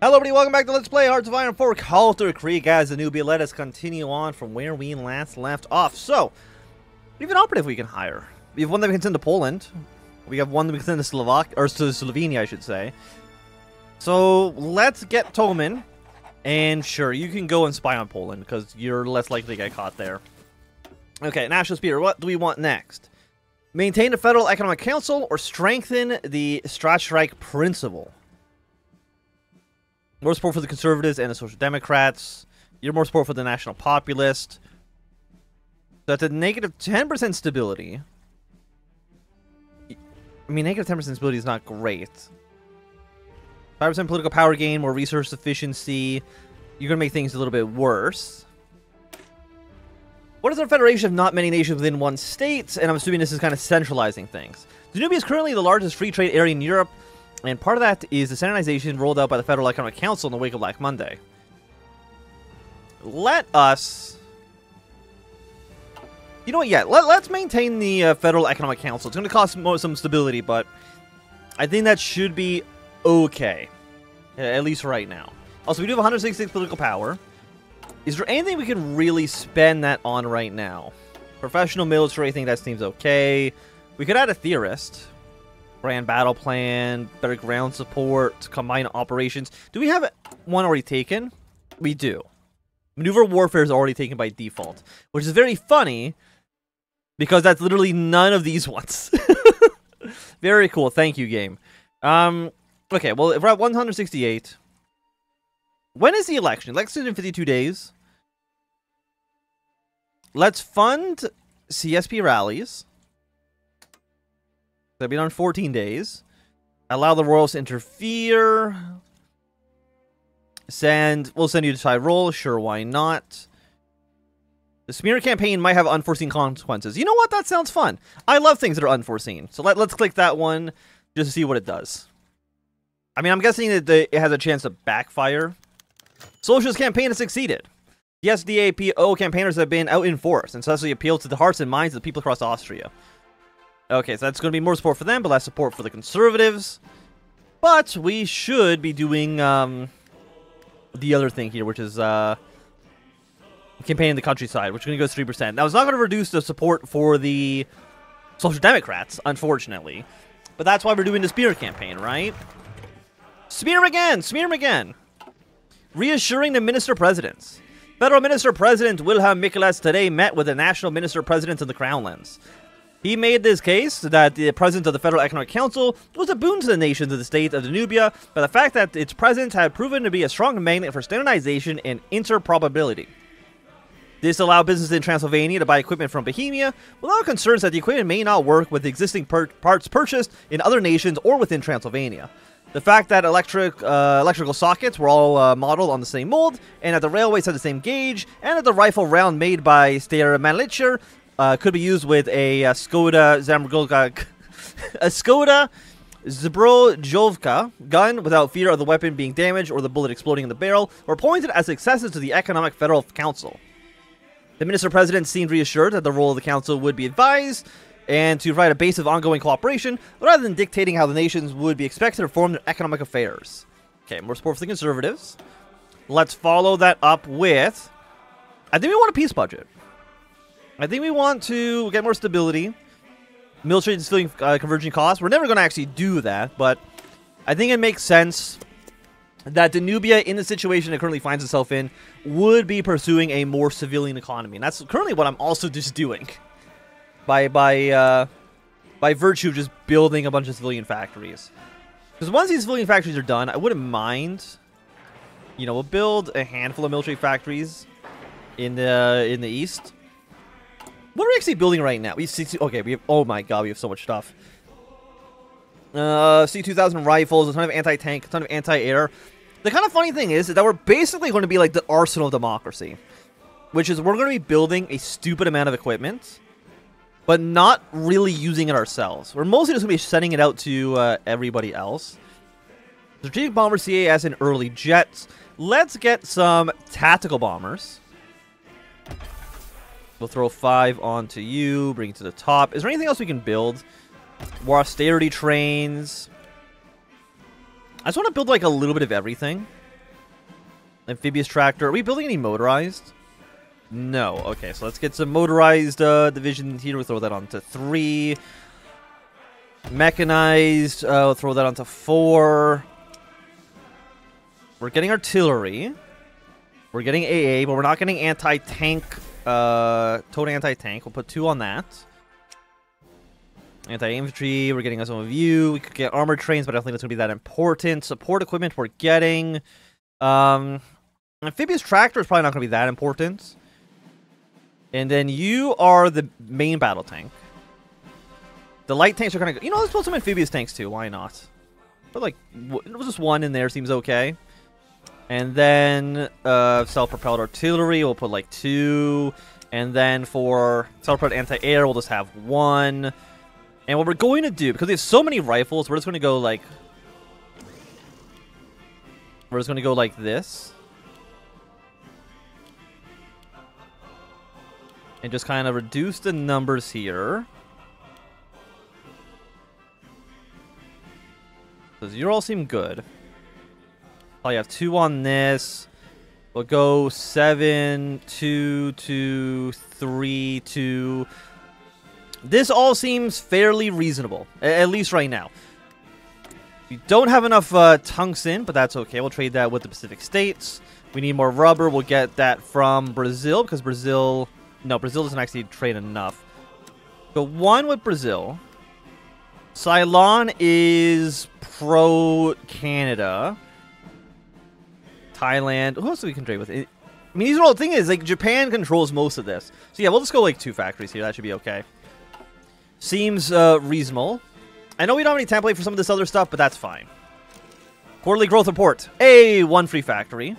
Hello everybody, welcome back to Let's Play Hearts of Iron 4 Kalterkrieg as Danubian. Let us continue on from where we last left off. So, we have an operative we can hire. We have one that we can send to Poland. We have one that we can send to Slovenia, I should say. So, let's get Toman. And sure, you can go and spy on Poland, because you're less likely to get caught there. Okay, National Spear, what do we want next? Maintain a Federal Economic Council, or strengthen the Staatsrijk principle? More support for the Conservatives and the Social Democrats. You're more support for the National Populist. That's a negative 10% stability. I mean, negative 10% stability is not great. 5% political power gain, more resource efficiency. You're going to make things a little bit worse. What is our federation of not many nations within one state? And I'm assuming this is kind of centralizing things. Danubia is currently the largest free trade area in Europe. And part of that is the standardization rolled out by the Federal Economic Council in the wake of Black Monday. Let us... You know what, yeah, let's maintain the Federal Economic Council. It's going to cost some stability, but I think that should be okay. At least right now. Also, we do have 166 political power. Is there anything we can really spend that on right now? Professional military, I think that seems okay. We could add a theorist. Grand battle plan, better ground support, combined operations. Do we have one already taken? We do. Maneuver warfare is already taken by default, which is very funny because that's literally none of these ones. Very cool. Thank you, game. Okay, well, if we're at 168. When is the election? Election in 52 days. Let's fund CSP rallies. That'll be done 14 days. Allow the royals to interfere. We'll send you to Tyrol. Sure, why not? The smear campaign might have unforeseen consequences. You know what? That sounds fun. I love things that are unforeseen. So let's click that one just to see what it does. I mean, I'm guessing that it has a chance to backfire. Socialist campaign has succeeded. The SDAPO campaigners have been out in force and successfully appealed to the hearts and minds of the people across Austria. Okay, so that's going to be more support for them, but less support for the Conservatives. But we should be doing the other thing here, which is campaign in the countryside, which is going to go 3%. Now, it's not going to reduce the support for the Social Democrats, unfortunately. But that's why we're doing the Spear campaign, right? Smear him again! Smear him again! Reassuring the Minister-Presidents. Federal Minister-President Wilhelm Miklas today met with the National Minister-Presidents of the Crown Lands. He made this case that the president of the Federal Economic Council was a boon to the nations of the state of Danubia by the fact that its president had proven to be a strong magnet for standardization and interoperability. This allowed businesses in Transylvania to buy equipment from Bohemia without concerns that the equipment may not work with the existing parts purchased in other nations or within Transylvania. The fact that electrical sockets were all modeled on the same mold, and that the railways had the same gauge, and that the rifle round made by Steyr Mannlicher could be used with a Skoda Zbrojovka gun without fear of the weapon being damaged or the bullet exploding in the barrel, were pointed as successes to the Economic Federal Council. The Minister-President seemed reassured that the role of the Council would be advised and to provide a base of ongoing cooperation, rather than dictating how the nations would be expected to reform their economic affairs. Okay, more support for the Conservatives. Let's follow that up with... I think we want a peace budget. I think we want to get more stability. Military and civilian converging costs. We're never going to actually do that, but I think it makes sense that Danubia, in the situation it currently finds itself in, would be pursuing a more civilian economy. And that's currently what I'm also just doing. By virtue of just building a bunch of civilian factories. Because once these civilian factories are done, I wouldn't mind. You know, we'll build a handful of military factories in the east. What are we actually building right now? Okay, we have, oh my god, we have so much stuff. C-2000 rifles, a ton of anti-tank, a ton of anti-air. The kind of funny thing is that we're basically going to be like the arsenal of democracy. Which is we're going to be building a stupid amount of equipment, but not really using it ourselves. We're mostly just going to be sending it out to everybody else. Strategic bomber CAS and early jets. Let's get some tactical bombers. We'll throw 5 onto you, bring it to the top. Is there anything else we can build? More austerity trains. I just want to build like a little bit of everything. Amphibious tractor. Are we building any motorized? No. Okay, so let's get some motorized division here. We'll throw that on to 3. Mechanized. We'll throw that on to 4. We're getting artillery. We're getting AA, but we're not getting anti-tank. Total anti-tank. We'll put 2 on that. Anti-infantry. We're getting some of you. We could get armored trains, but I don't think that's going to be that important. Support equipment we're getting. Amphibious tractor is probably not going to be that important. And then you are the main battle tank. The light tanks are kind of... You know, let's put some amphibious tanks too. Why not? But like, just 1 in there seems okay. And then self-propelled artillery, we'll put like 2. And then for self-propelled anti-air, we'll just have 1. And what we're going to do, because we have so many rifles, we're just going to go like... We're just going to go like this. And just kind of reduce the numbers here. Because you all seem good. Probably have 2 on this. We'll go 7, 2, 2, 3, 2. This all seems fairly reasonable, at least right now. We don't have enough tungsten, but that's okay. We'll trade that with the Pacific States. We need more rubber. We'll get that from Brazil, because Brazil... No, Brazil doesn't actually trade enough. So 1 with Brazil. Ceylon is pro-Canada. Thailand. Who else do we can trade with? I mean, these are all the thing is, like, Japan controls most of this. So yeah, we'll just go like 2 factories here. That should be okay. Seems reasonable. I know we don't have any template for some of this other stuff, but that's fine. Quarterly growth report. 1 free factory.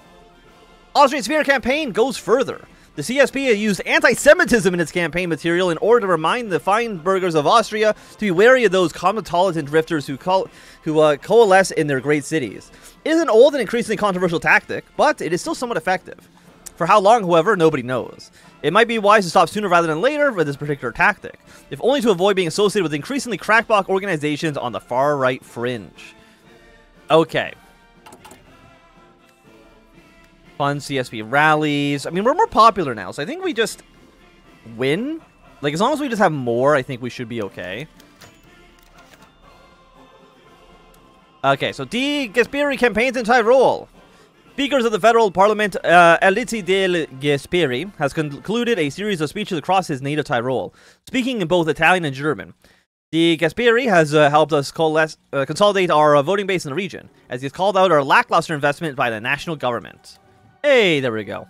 Austrian Spear campaign goes further. The CSP used anti-Semitism in its campaign material in order to remind the fine burghers of Austria to be wary of those cosmopolitan drifters who coalesce in their great cities. It is an old and increasingly controversial tactic, but it is still somewhat effective. For how long, however, nobody knows. It might be wise to stop sooner rather than later with this particular tactic, if only to avoid being associated with increasingly crackpot organizations on the far-right fringe. Okay. Fun CSP rallies. I mean, we're more popular now, so I think we just win. Like, as long as we just have more, I think we should be okay. Okay, so Die Gasperi campaigns in Tyrol. Speakers of the federal parliament, Alici del Gasperi, has concluded a series of speeches across his native Tyrol, speaking in both Italian and German. Die Gasperi has helped us consolidate our voting base in the region, as he has called out our lackluster investment by the national government. Hey, there we go.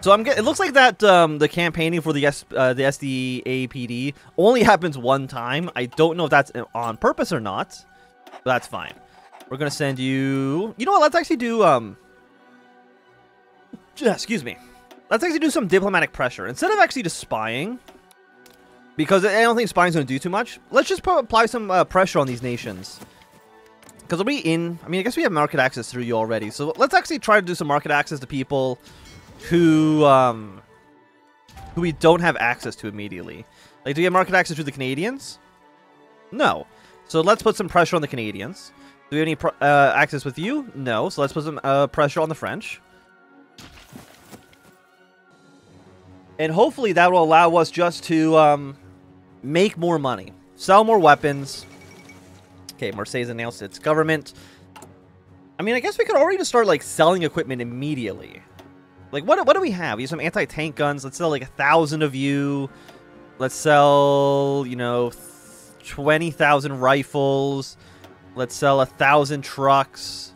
So it looks like that the campaigning for the SDAPD only happens 1 time. I don't know if that's on purpose or not, but that's fine. We're gonna send you. You know what? Let's actually do excuse me. Let's actually do some diplomatic pressure instead of actually just spying, because I don't think spying's gonna do too much. Let's just apply some pressure on these nations. Because are we in... I mean, I guess we have market access through you already. So let's actually try to do some market access to people who we don't have access to immediately. Like, do we have market access to the Canadians? No. So let's put some pressure on the Canadians. Do we have any access with you? No. So let's put some pressure on the French. And hopefully that will allow us just to make more money. Sell more weapons. Okay, Marseille announced its government. I mean, I guess we could already just start, like, selling equipment immediately. Like, what do we have? We have some anti-tank guns. Let's sell, like, 1,000 of you. Let's sell, you know, 20,000 rifles. Let's sell 1,000 trucks.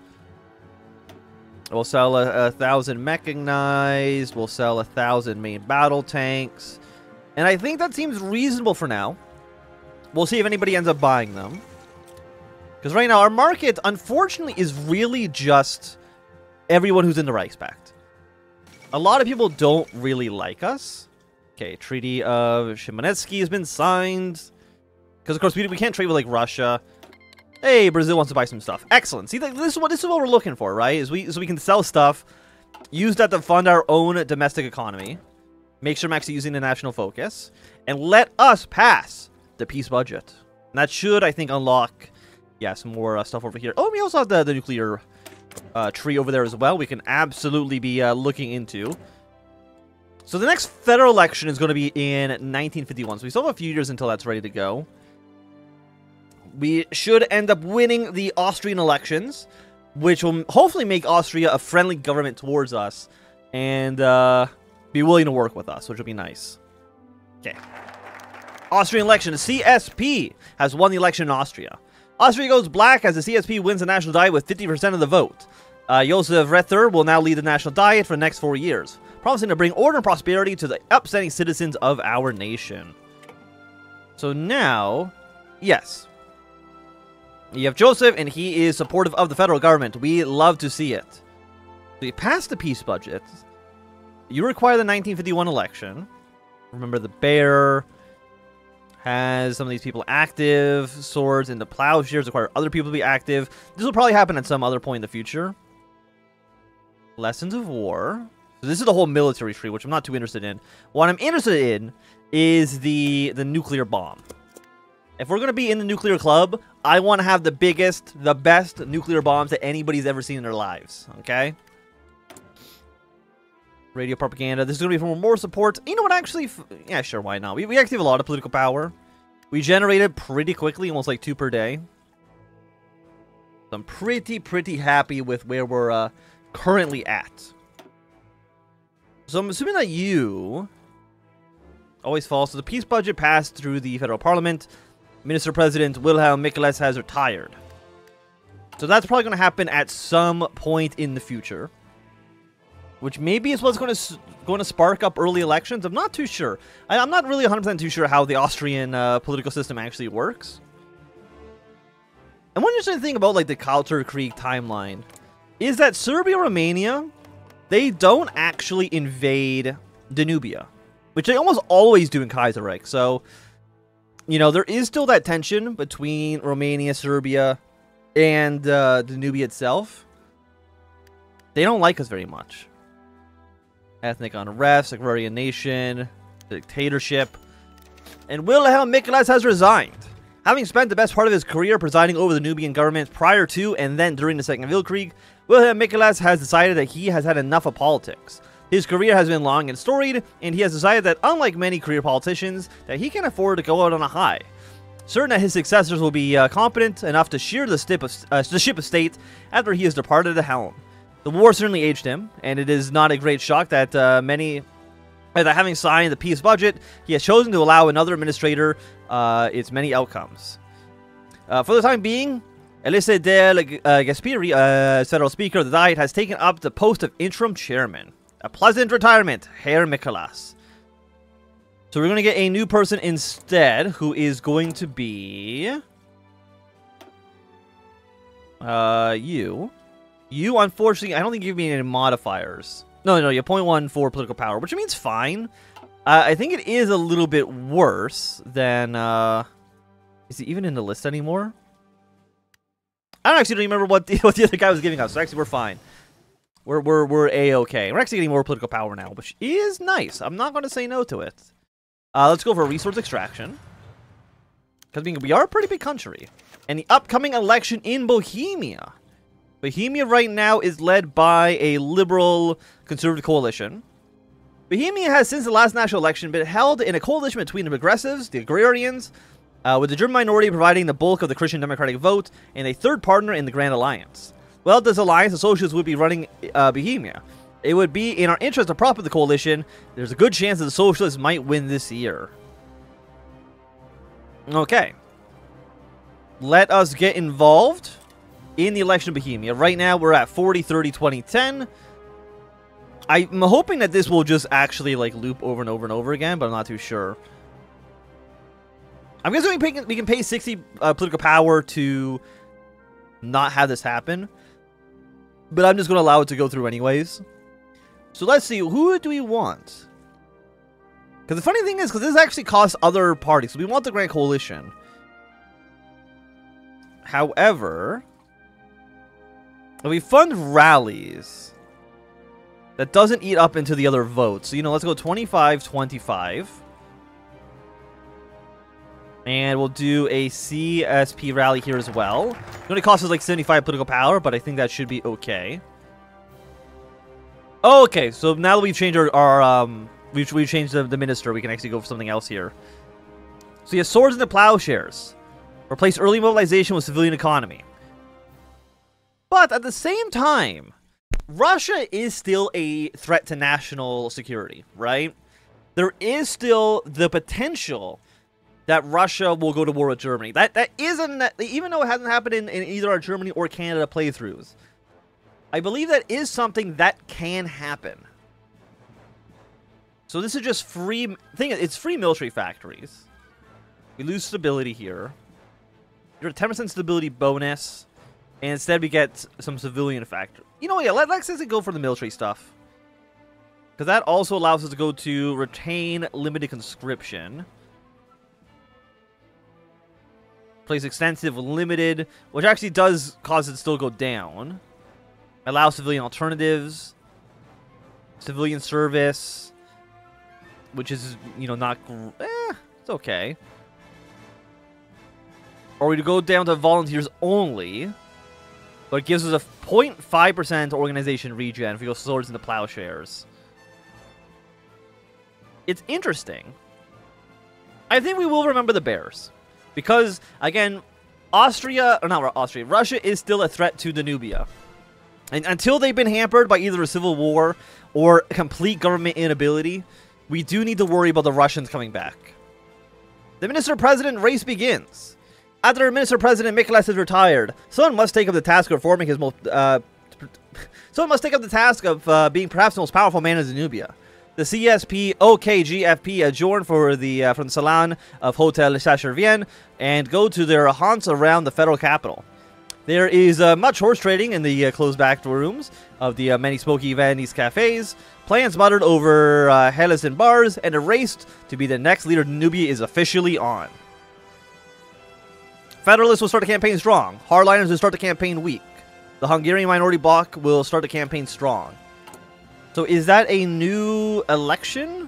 We'll sell 1,000 mechanized. We'll sell 1,000 main battle tanks. And I think that seems reasonable for now. We'll see if anybody ends up buying them. Because right now, our market, unfortunately, is really just everyone who's in the Reichspakt. A lot of people don't really like us. Okay, Treaty of Shimonetsky has been signed. Because, of course, we can't trade with, like, Russia. Hey, Brazil wants to buy some stuff. Excellent. See, this is what we're looking for, right? So we can sell stuff, use that to fund our own domestic economy, make sure I'm actually using the national focus, and let us pass the peace budget. And that should, I think, unlock... Yeah, some more stuff over here. Oh, we also have the nuclear tree over there as well. We can absolutely be looking into. So the next federal election is going to be in 1951. So we still have a few years until that's ready to go. We should end up winning the Austrian elections, which will hopefully make Austria a friendly government towards us and be willing to work with us, which will be nice. Okay. Austrian election. The CSP has won the election in Austria. Austria goes black as the CSP wins the National Diet with 50% of the vote. Josef Rether will now lead the National Diet for the next 4 years, promising to bring order and prosperity to the upstanding citizens of our nation. So now, yes, you have Joseph, and he is supportive of the federal government. We love to see it. So you pass the peace budget. You require the 1951 election. Remember, the bear has some of these people active. Swords into plowshares require other people to be active. This will probably happen at some other point in the future. Lessons of war. So this is the whole military tree, which I'm not too interested in. What I'm interested in is the nuclear bomb. If we're going to be in the nuclear club, I want to have the biggest, the best nuclear bombs that anybody's ever seen in their lives. Okay? Radio propaganda. This is going to be for more support. You know what, actually? Yeah, sure, why not? We actually have a lot of political power. We generate it pretty quickly, almost like 2 per day. So I'm pretty happy with where we're currently at. So I'm assuming that you always fall. So the peace budget passed through the federal parliament. Minister President Wilhelm Miklas has retired. So that's probably going to happen at some point in the future, which maybe is what's going to spark up early elections. I'm not too sure. I'm not really 100% too sure how the Austrian political system actually works. And one interesting thing about like the Kalterkrieg timeline is that Serbia, Romania, they don't actually invade Danubia, which they almost always do in Kaiserreich. So, you know, there is still that tension between Romania, Serbia, and Danubia itself. They don't like us very much. Ethnic unrest, agrarian nation, dictatorship. And Wilhelm Miklas has resigned. Having spent the best part of his career presiding over the Danubian government prior to and then during the Second Weltkrieg, Wilhelm Miklas has decided that he has had enough of politics. His career has been long and storied, and he has decided that, unlike many career politicians, that he can afford to go out on a high. Certain that his successors will be competent enough to shear the ship of state after he has departed the helm. The war certainly aged him, and it is not a great shock that that having signed the peace budget, he has chosen to allow another administrator its many outcomes. For the time being, Elise del Gasperi, federal speaker of the Diet, has taken up the post of interim chairman. A pleasant retirement, Herr Miklas. So we're going to get a new person instead, who is going to be you. You, unfortunately, I don't think you give me any modifiers. No, you have 0.1 for political power, which means fine. I think it is a little bit worse than, is he even in the list anymore? I don't actually remember what the other guy was giving us, so actually we're fine. We're A-okay. We're actually getting more political power now, which is nice. I'm not going to say no to it. Let's go for resource extraction. Because we are a pretty big country. And the upcoming election in Bohemia. Bohemia right now is led by a liberal conservative coalition. Bohemia has, since the last national election, been held in a coalition between the progressives, the agrarians, with the German minority providing the bulk of the Christian Democratic vote, and a third partner in the Grand Alliance. Without this alliance, the Socialists would be running Bohemia. It would be in our interest to prop up the coalition. There's a good chance that the Socialists might win this year. Okay. Let us get involved in the election of Bohemia. Right now, we're at 40, 30, 20, 10. I'm hoping that this will just actually like loop over and over and over again, but I'm not too sure. I'm guessing we can pay 60 political power to not have this happen. But I'm just going to allow it to go through anyways. So let's see. Who do we want? Because the funny thing is, because this actually costs other parties. So we want the Grand Coalition. However, if we fund rallies, that doesn't eat up into the other votes. So, you know, let's go 25, 25. And we'll do a CSP rally here as well. It only costs us like 75 political power, but I think that should be okay. Okay, so now that we've changed we've changed the minister, we can actually go for something else here. So you have swords into plowshares. Replace early mobilization with civilian economy. But at the same time, Russia is still a threat to national security, right? There is still the potential that Russia will go to war with Germany. That isn't, even though it hasn't happened in either our Germany or Canada playthroughs, I believe that is something that can happen. So this is just free, it's free military factories. We lose stability here. You're a 10% stability bonus. And instead we get some civilian factor. You know, yeah, let's just go for the military stuff. Because that also allows us to go to retain limited conscription. Place extensive limited, which actually does cause it to still go down. Allow civilian alternatives. Civilian service. Which is, you know, not... it's okay. Or we go down to volunteers only. But it gives us a 0.5% organization regen if we go swords into plowshares. It's interesting. I think we will remember the bears. Because, again, Russia is still a threat to Danubia. And until they've been hampered by either a civil war or complete government inability, we do need to worry about the Russians coming back. The Minister-President race begins. After Minister-President Miklas is retired, someone must take up the task of reforming his being perhaps the most powerful man in Danubia. The CSP OKGFP adjourn from the salon of Hotel Sachervien and go to their haunts around the federal capital. There is much horse trading in the closed back rooms of the many smoky Viennese cafes. Plans muttered over Hellas and bars, and a race to be the next leader of Danubia is officially on. Federalists will start the campaign strong. Hardliners will start the campaign weak. The Hungarian minority bloc will start the campaign strong. So is that a new election?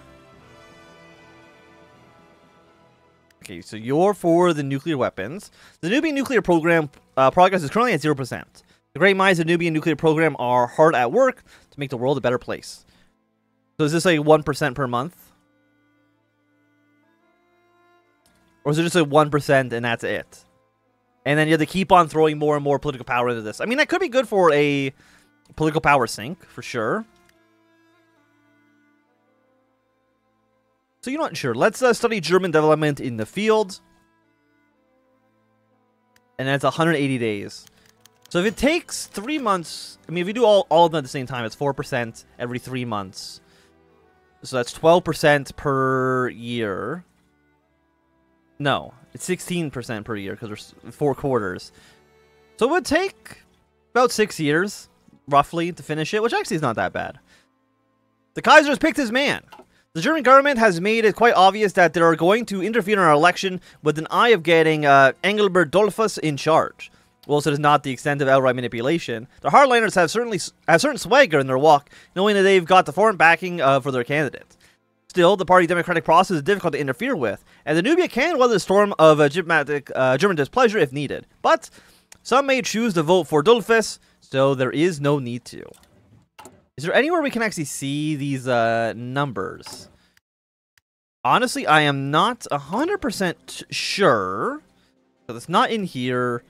Okay, so you're for the nuclear weapons. The Danubian nuclear program progress is currently at 0%. The great minds of the Danubian nuclear program are hard at work to make the world a better place. So is this like 1% per month? Or is it just like 1% and that's it? And then you have to keep on throwing more and more political power into this. I mean, that could be good for a political power sink, for sure. So, you know what? Sure. Let's study German development in the field. And that's 180 days. So, if it takes 3 months... I mean, if you do all of them at the same time, it's 4% every 3 months. So, that's 12% per year. No, it's 16% per year because there's 4 quarters. So it would take about 6 years, roughly, to finish it, which actually is not that bad. The Kaiser has picked his man. The German government has made it quite obvious that they are going to interfere in our election with an eye of getting Engelbert Dollfuss in charge. Whilst it is not the extent of outright manipulation, the hardliners have certain swagger in their walk, knowing that they've got the foreign backing for their candidate. Still, the party democratic process is difficult to interfere with, and Danubia can weather the storm of German displeasure if needed. But some may choose to vote for Dollfuss, so there is no need to. Is there anywhere we can actually see these numbers? Honestly, I am not 100% sure. So it's not in here.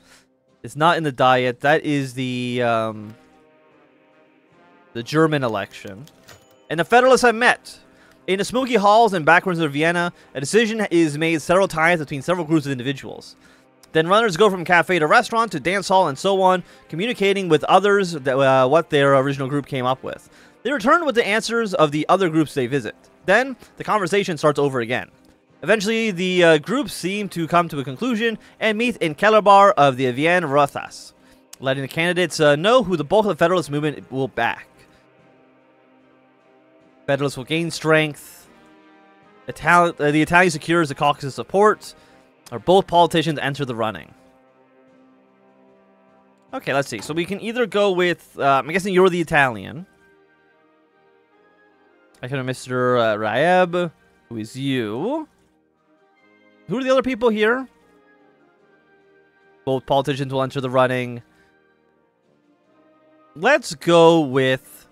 It's not in the diet. That is the German election. And the Federalists have met. In the smoky halls and backrooms of Vienna, a decision is made several times between several groups of individuals. Then runners go from cafe to restaurant to dance hall and so on, communicating with others that, what their original group came up with. They return with the answers of the other groups they visit. Then, the conversation starts over again. Eventually, the groups seem to come to a conclusion and meet in Kellerbar of the Vienna Rothas, letting the candidates know who the bulk of the Federalist movement will back. Federalists will gain strength. The Italian secures the caucus support. Or both politicians enter the running. Okay, let's see. So we can either go with... I'm guessing you're the Italian. I can have Mr. Raeb, who is you. Who are the other people here? Both politicians will enter the running. Let's go with...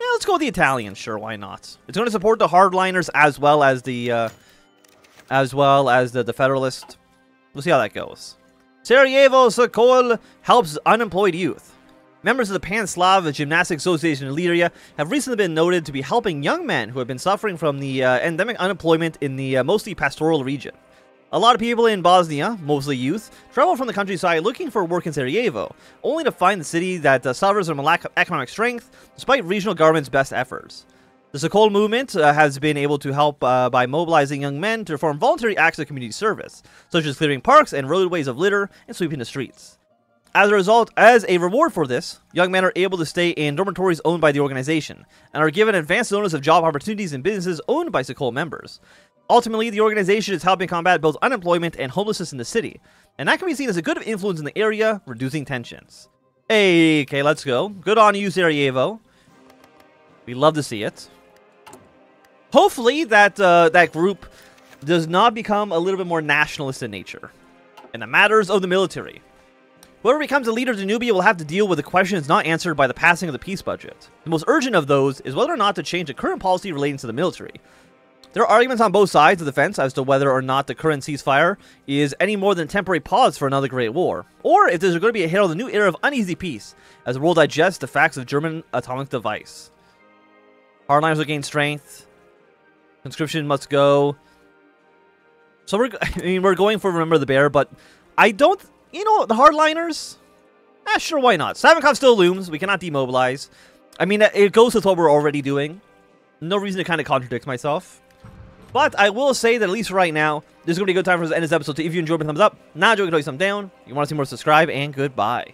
Yeah, let's go with the Italians. Sure, why not? It's going to support the hardliners as well as the Federalist. We'll see how that goes. Sarajevo Sokol helps unemployed youth. Members of the Pan-Slav Gymnastics Association in Illyria have recently been noted to be helping young men who have been suffering from the endemic unemployment in the mostly pastoral region. A lot of people in Bosnia, mostly youth, travel from the countryside looking for work in Sarajevo, only to find the city that suffers from a lack of economic strength, despite regional government's best efforts. The Sokol movement has been able to help by mobilizing young men to perform voluntary acts of community service, such as clearing parks and roadways of litter and sweeping the streets. As a result, as a reward for this, young men are able to stay in dormitories owned by the organization, and are given advanced notice of job opportunities in businesses owned by Sokol members. Ultimately, the organization is helping combat both unemployment and homelessness in the city, and that can be seen as a good influence in the area, reducing tensions. Hey, okay, let's go. Good on you, Sarajevo. We love to see it. Hopefully, that group does not become a little bit more nationalist in nature, in the matters of the military. Whoever becomes the leader of Danubia will have to deal with the questions not answered by the passing of the peace budget. The most urgent of those is whether or not to change the current policy relating to the military. There are arguments on both sides of the fence as to whether or not the current ceasefire is any more than a temporary pause for another great war, or if there's going to be a herald of a new era of uneasy peace as the world digests the facts of German atomic device. Hardliners will gain strength. Conscription must go. So we're going for Remember the Bear, but I don't... You know, the hardliners? Sure, why not? Savinkov still looms. We cannot demobilize. I mean, it goes with what we're already doing. No reason to kind of contradict myself. But I will say that at least right now, this is going to be a good time for us to end this episode. So if you enjoyed, thumbs up. Not enjoyed, thumb down. If you want to see more, subscribe, and goodbye.